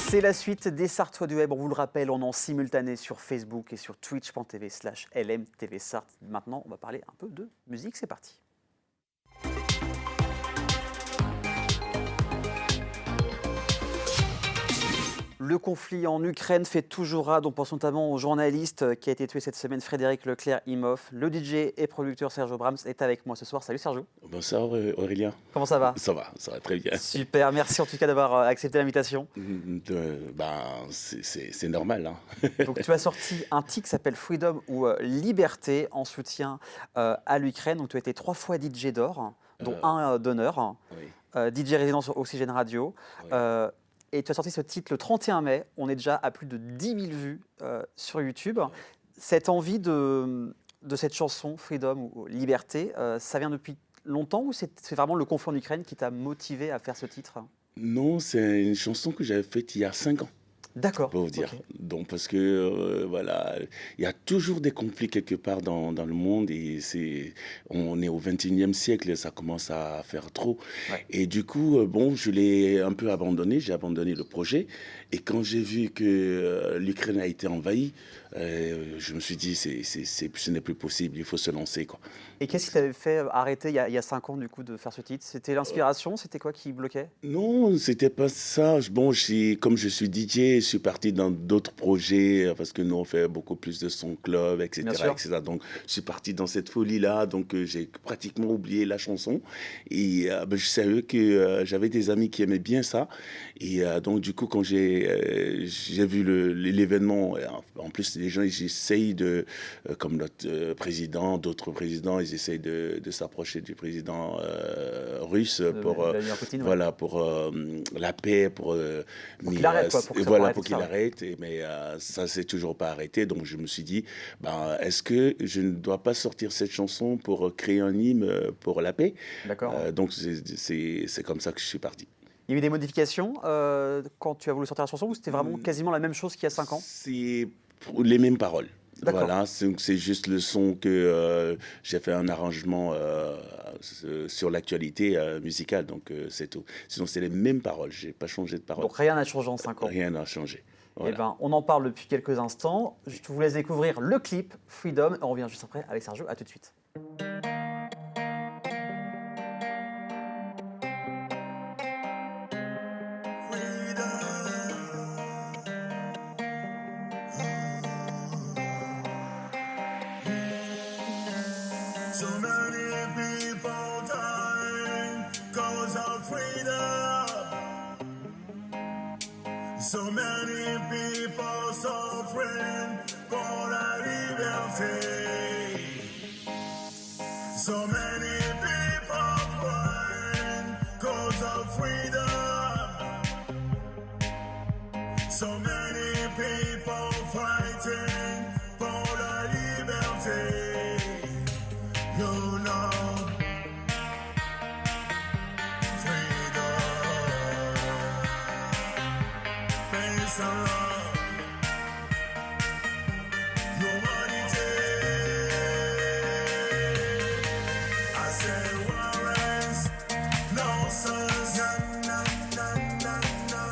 C'est la suite des Sartois du Web. On vous le rappelle, on est en simultané sur Facebook et sur twitch.tv/LMTVSart. Maintenant, on va parler un peu de musique. C'est parti. Le conflit en Ukraine fait toujours rage. On pense notamment au journaliste qui a été tué cette semaine, Frédéric Leclerc-Imhoff. Le DJ et producteur Sergio Brahms est avec moi ce soir. Salut Sergio. Bonsoir Aurélien. Comment ça va? Ça va très bien. Super, merci en tout cas d'avoir accepté l'invitation. C'est normal. Donc tu as sorti un titre qui s'appelle Freedom ou Liberté en soutien à l'Ukraine. Donc tu as été 3 fois DJ d'or, dont un d'honneur. Oui. DJ résident sur Oxygène Radio. Oui. Et tu as sorti ce titre le 31 mai. On est déjà à plus de 10 000 vues sur YouTube. Oui. Cette envie de cette chanson, Freedom ou Liberté, ça vient depuis longtemps ou c'est vraiment le conflit en Ukraine qui t'a motivé à faire ce titre? Non, c'est une chanson que j'avais faite il y a 5 ans. D'accord. Pour vous dire. Ok. Donc, parce que voilà, il y a toujours des conflits quelque part dans le monde et on est au 21e siècle, ça commence à faire trop. Ouais. Et du coup, bon, je l'ai un peu abandonné, j'ai abandonné le projet. Et quand j'ai vu que l'Ukraine a été envahie, je me suis dit, ce n'est plus possible, il faut se lancer, quoi. Et qu'est-ce qui t'avait fait arrêter il y a 5 ans du coup de faire ce titre? C'était l'inspiration? C'était quoi qui bloquait? Non, c'était pas ça. Bon, comme je suis DJ, je suis parti dans d'autres projets parce que nous, on fait beaucoup plus de son club, Bien etc., sûr. etc. Donc, je suis parti dans cette folie-là. Donc, j'ai pratiquement oublié la chanson. Et je savais que j'avais des amis qui aimaient bien ça. Et donc, du coup, quand j'ai vu l'événement, en plus, les gens, ils essayent comme notre président, d'autres présidents, ils essayent de s'approcher du président russe pour Vladimir Poutine, ouais. voilà, pour la paix, pour qu'il arrête, quoi, pour que ça voilà, arrête, pour tout qu'il ça. arrête. Mais ça s'est toujours pas arrêté. Donc je me suis dit, est-ce que je ne dois pas sortir cette chanson pour créer un hymne pour la paix? D'accord. Donc c'est comme ça que je suis parti. Il y a eu des modifications quand tu as voulu sortir la chanson ou c'était vraiment quasiment la même chose qu'il y a 5 ans? C'est pour les mêmes paroles. D'accord. Voilà, c'est juste le son que j'ai fait un arrangement sur l'actualité musicale, donc c'est tout. Sinon, c'est les mêmes paroles, j'ai pas changé de paroles. Donc rien n'a changé en 5 ans. Rien n'a changé. Eh Voilà. ben, on en parle depuis quelques instants. Je vous laisse découvrir le clip Freedom. On revient juste après avec Sergio. À tout de suite. So many people dying cause of freedom. So many people suffering for la liberté. So many people crying cause of freedom. So many people fighting for la liberté. You know, freedom, peace and love, humanity. I say warrants, nonsense, na na na na.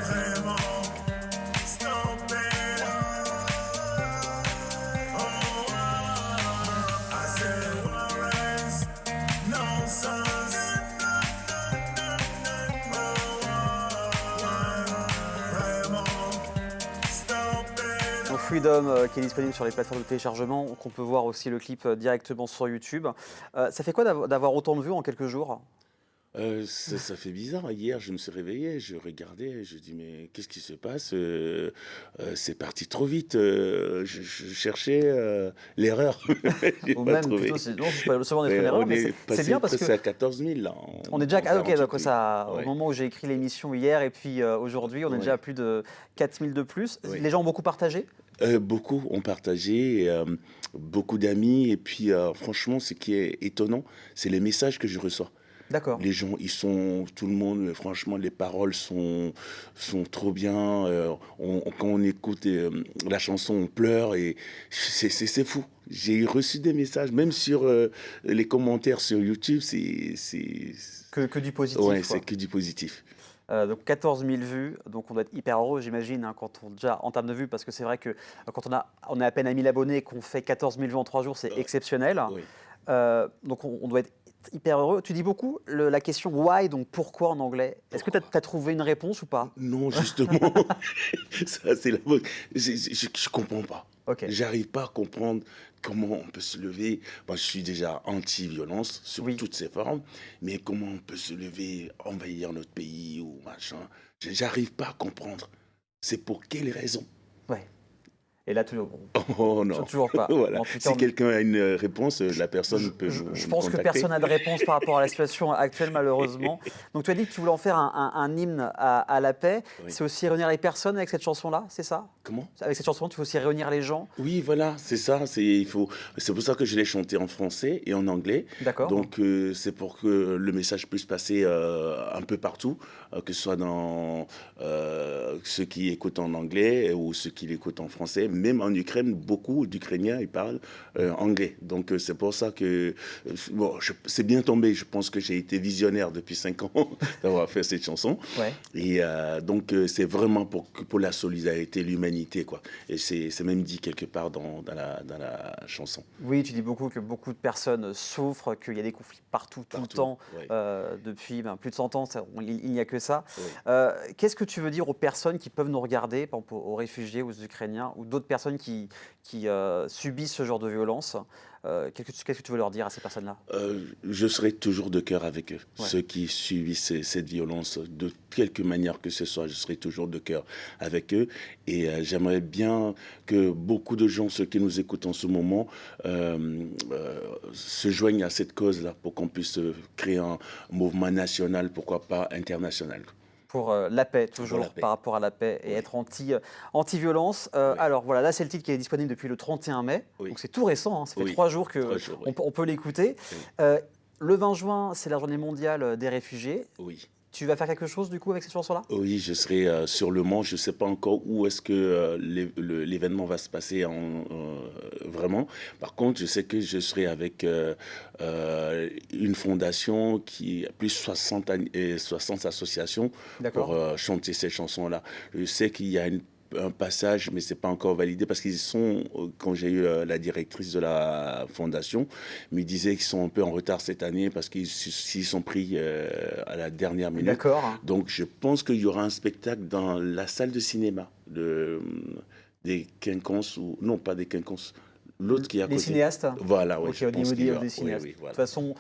Vraiment, stop it. I say warrants, nonsense. Vraiment, stop it. Donc Freedom qui est disponible sur les plateformes de téléchargement, qu'on peut voir aussi le clip directement sur YouTube. Ça fait quoi d'avoir autant de vues en quelques jours? Ça fait bizarre. Hier, je me suis réveillé, je regardais, je dis mais qu'est-ce qui se passe? C'est parti trop vite. Je cherchais l'erreur. J'ai Ou pas même trouvé. plutôt, non, c'est pas souvent des Mais erreurs, on mais est c'est passé bien parce presque que à 14 000 là. on est déjà. Ah, ok, 48 donc 000. ça, au Ouais. moment où j'ai écrit l'émission hier et puis aujourd'hui, on est Ouais. déjà à plus de 4000 de plus. Ouais. Les gens ont beaucoup partagé? Beaucoup ont partagé, beaucoup d'amis. Et puis franchement, ce qui est étonnant, c'est les messages que je reçois. D'accord. Les gens, tout le monde, franchement, les paroles sont trop bien. Quand on écoute la chanson, on pleure et c'est fou. J'ai reçu des messages, même sur les commentaires sur YouTube, Que du positif, ouais, quoi. c'est que du positif. Donc 14 000 vues, donc on doit être hyper heureux, j'imagine, hein, déjà en termes de vues, parce que c'est vrai que quand on est à peine à 1000 abonnés et qu'on fait 14 000 vues en 3 jours, c'est exceptionnel. Oui. Donc on doit être hyper heureux. Tu dis beaucoup la question why, donc pourquoi en anglais. Est-ce que tu Pourquoi? as trouvé une réponse ou pas? Non, justement, ça c'est la bonne. Je comprends pas. Ok. J'arrive pas à comprendre comment on peut se lever. Moi, je suis déjà anti-violence sur Oui. toutes ses formes, mais comment on peut se lever, envahir notre pays ou machin. J'arrive pas à comprendre. C'est pour quelle raison? Ouais. Et là, Oh non. toujours pas. Voilà. En tout cas, Si quelqu'un a une réponse, la personne peut je me pense que contacter. personne n'a de réponse par rapport à la situation actuelle, malheureusement. Donc, tu as dit que tu voulais en faire un hymne à la paix. Oui. C'est aussi réunir les personnes avec cette chanson-là, c'est ça? Comment? Avec cette chanson, tu veux aussi réunir les gens. Oui, voilà, c'est ça. C'est pour ça que je l'ai chanté en français et en anglais. D'accord. Donc, c'est pour que le message puisse passer un peu partout, que ce soit dans ceux qui écoutent en anglais ou ceux qui l'écoutent en français. Même en Ukraine, beaucoup d'Ukrainiens ils parlent anglais. Donc, c'est pour ça que bon, c'est bien tombé. Je pense que j'ai été visionnaire depuis 5 ans d'avoir fait cette chanson. Ouais. Et donc, c'est vraiment pour la solidarité, l'humanité, quoi. Et c'est même dit quelque part dans la chanson. Oui, tu dis beaucoup que beaucoup de personnes souffrent, qu'il y a des conflits partout, tout le Partout, temps, ouais. depuis plus de 100 ans, il n'y a que ça. Oui. Qu'est-ce que tu veux dire aux personnes qui peuvent nous regarder, par exemple aux réfugiés, aux Ukrainiens, ou d'autres personnes qui subissent ce genre de violence? Qu'est-ce que tu veux leur dire à ces personnes-là? Je serai toujours de cœur avec eux. Ouais. Ceux qui subissent cette violence, de quelque manière que ce soit, je serai toujours de cœur avec eux. Et j'aimerais bien que beaucoup de gens, ceux qui nous écoutent en ce moment, se joignent à cette cause-là pour qu'on puisse créer un mouvement national, pourquoi pas international. Pour la paix, toujours la paix. par rapport à la paix et Oui. être anti-violence. Alors voilà, là c'est le titre qui est disponible depuis le 31 mai, Oui. donc c'est tout récent, hein, ça fait Oui, 3 jours 3 jours, oui. on peut l'écouter. Oui. Le 20 juin, c'est la journée mondiale des réfugiés. Oui. Tu vas faire quelque chose du coup avec cette chanson-là? Oui, je serai sur le Mans. Je ne sais pas encore où est-ce que l'événement va se passer vraiment. Par contre, je sais que je serai avec une fondation qui a plus de 60 associations D'accord. pour chanter ces chansons-là. Je sais qu'il y a un passage, mais c'est pas encore validé parce qu'ils sont, quand j'ai eu la directrice de la fondation, me disait qu'ils sont un peu en retard cette année parce qu'ils s'y sont pris à la dernière minute. D'accord. Donc je pense qu'il y aura un spectacle dans la salle de cinéma des Quinconces, ou non pas des Quinconces, l'autre qui est à Les côté. cinéastes? Voilà, oui. Ok, je au pense niveau qu'il y des aura. Oui, cinéastes. oui, De voilà. toute façon,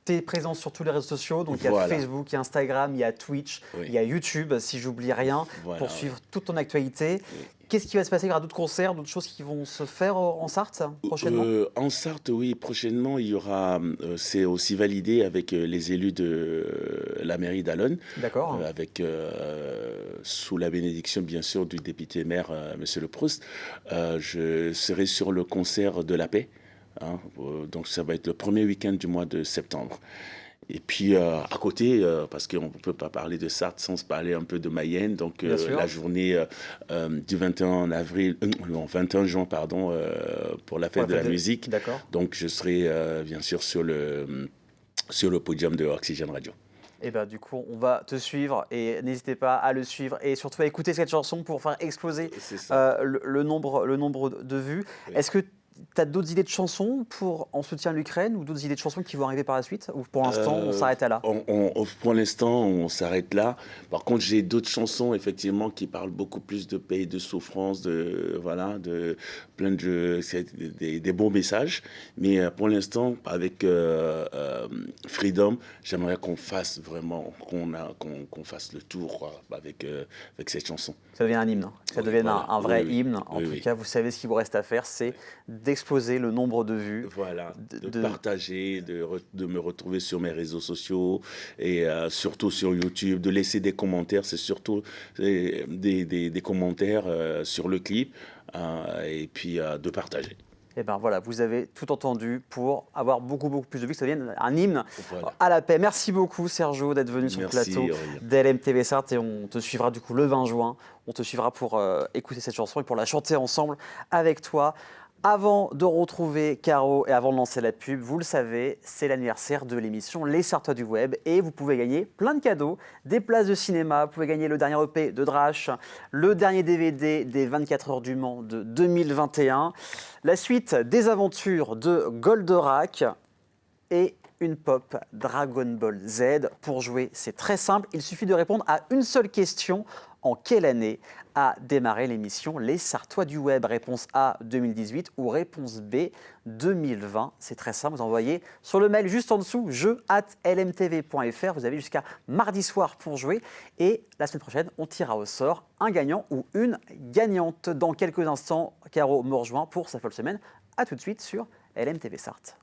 tu es présent sur tous les réseaux sociaux, donc il y a Voilà. Facebook, il y a Instagram, il y a Twitch, Oui. il y a YouTube, si j'oublie rien, Voilà, pour ouais. suivre toute ton actualité. Oui. Qu'est-ce qui va se passer? Il y aura d'autres concerts, d'autres choses qui vont se faire en Sarthe prochainement? En Sarthe, oui, prochainement, il y aura, c'est aussi validé avec les élus de la mairie d'Allonne, D'accord. avec, sous la bénédiction, bien sûr, du député maire, Monsieur Le Proust. Je serai sur le concert de la paix, hein, donc ça va être le premier week-end du mois de septembre. Et puis à côté, parce qu'on ne peut pas parler de Sarthe sans se parler un peu de Mayenne, donc Bien sûr. la journée du 21 avril, non, 21 juin, pardon, pour la fête Pour de la la fête musique. D'accord. Donc je serai bien sûr sur le podium de Oxygène Radio. Et ben du coup, on va te suivre et n'hésitez pas à le suivre et surtout à écouter cette chanson pour faire exploser C'est ça. le nombre de vues. Oui. Est-ce que tu as d'autres idées de chansons en soutien à l'Ukraine ou d'autres idées de chansons qui vont arriver par la suite? Ou pour l'instant, on s'arrête à là? Pour l'instant, on s'arrête là. Par contre, j'ai d'autres chansons, effectivement, qui parlent beaucoup plus de paix, de souffrance, voilà, de plein de des bons messages. Mais pour l'instant, avec Freedom, j'aimerais qu'on fasse vraiment, qu'on fasse le tour, quoi, avec cette chanson. Ça devient un hymne, hein. Que ça Oui, devienne voilà. un vrai Oui, oui. hymne. En Oui, tout oui. cas, vous savez ce qu'il vous reste à faire, c'est d'exploser le nombre de vues. Voilà, de de- partager, de me retrouver sur mes réseaux sociaux et surtout sur YouTube, de laisser des commentaires, c'est surtout des commentaires sur le clip et puis de partager. Et ben voilà, vous avez tout entendu pour avoir beaucoup plus de vues, que ça devienne un hymne Voilà. à la paix. Merci beaucoup Sergio d'être venu sur le Merci, plateau Aurélien. d'LMTV Sarthe et on te suivra du coup le 20 juin. On te suivra pour écouter cette chanson et pour la chanter ensemble avec toi. Avant de retrouver Caro et avant de lancer la pub, vous le savez, c'est l'anniversaire de l'émission Les Sartois du Web et vous pouvez gagner plein de cadeaux, des places de cinéma, vous pouvez gagner le dernier EP de Drash, le dernier DVD des 24 heures du Mans de 2021, la suite des aventures de Goldorak et une pop Dragon Ball Z. Pour jouer, c'est très simple, il suffit de répondre à une seule question. En quelle année a démarré l'émission Les Sartois du Web? Réponse A 2018 ou réponse B 2020. C'est très simple, vous envoyez sur le mail juste en dessous jeu@lmtv.fr. Vous avez jusqu'à mardi soir pour jouer et la semaine prochaine, on tirera au sort un gagnant ou une gagnante. Dans quelques instants, Caro me rejoint pour sa folle semaine. A tout de suite sur LMTV Sarthe.